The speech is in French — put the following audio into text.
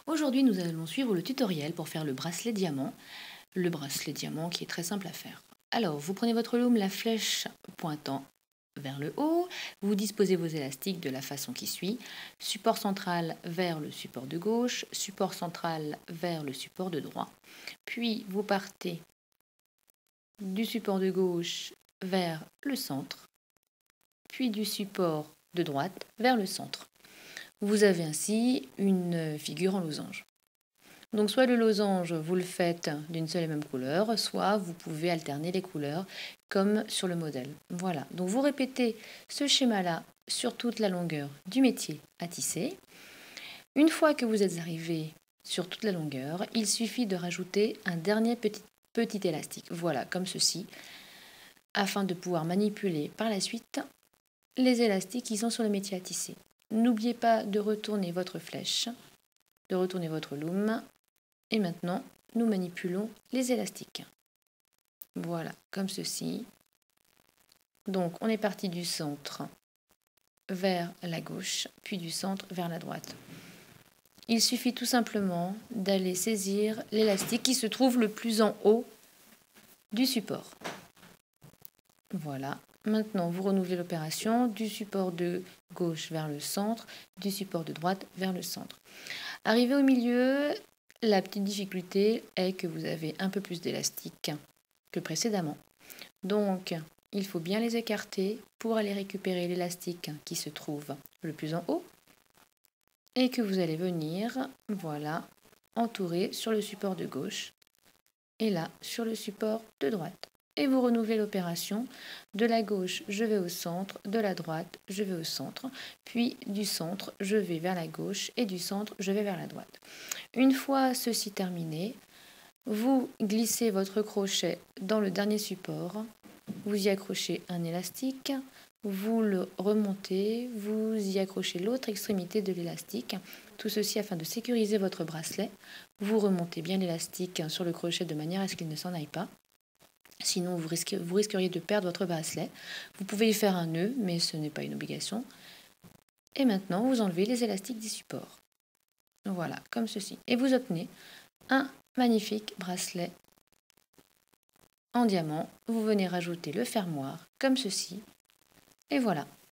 Aujourd'hui, nous allons suivre le tutoriel pour faire le bracelet diamant. Le bracelet diamant qui est très simple à faire. Alors, vous prenez votre loom, la flèche pointant vers le haut, vous disposez vos élastiques de la façon qui suit. Support central vers le support de gauche, support central vers le support de droit. Puis, vous partez du support de gauche vers le centre, puis du support de droite vers le centre. Vous avez ainsi une figure en losange. Donc soit le losange, vous le faites d'une seule et même couleur, soit vous pouvez alterner les couleurs comme sur le modèle. Voilà, donc vous répétez ce schéma-là sur toute la longueur du métier à tisser. Une fois que vous êtes arrivé sur toute la longueur, il suffit de rajouter un dernier petit élastique. Voilà, comme ceci, afin de pouvoir manipuler par la suite les élastiques qui sont sur le métier à tisser. N'oubliez pas de retourner votre flèche, de retourner votre loom. Et maintenant, nous manipulons les élastiques. Voilà, comme ceci. Donc, on est parti du centre vers la gauche, puis du centre vers la droite. Il suffit tout simplement d'aller saisir l'élastique qui se trouve le plus en haut du support. Voilà. Maintenant, vous renouvelez l'opération du support de gauche vers le centre, du support de droite vers le centre. Arrivé au milieu, la petite difficulté est que vous avez un peu plus d'élastique que précédemment. Donc, il faut bien les écarter pour aller récupérer l'élastique qui se trouve le plus en haut et que vous allez venir, voilà, entourer sur le support de gauche et là sur le support de droite. Et vous renouvelez l'opération. De la gauche, je vais au centre, de la droite, je vais au centre, puis du centre, je vais vers la gauche et du centre, je vais vers la droite. Une fois ceci terminé, vous glissez votre crochet dans le dernier support, vous y accrochez un élastique, vous le remontez, vous y accrochez l'autre extrémité de l'élastique, tout ceci afin de sécuriser votre bracelet. Vous remontez bien l'élastique sur le crochet de manière à ce qu'il ne s'en aille pas. Sinon, vous risqueriez de perdre votre bracelet. Vous pouvez y faire un nœud, mais ce n'est pas une obligation. Et maintenant, vous enlevez les élastiques des supports. Voilà, comme ceci. Et vous obtenez un magnifique bracelet en diamant. Vous venez rajouter le fermoir, comme ceci. Et voilà.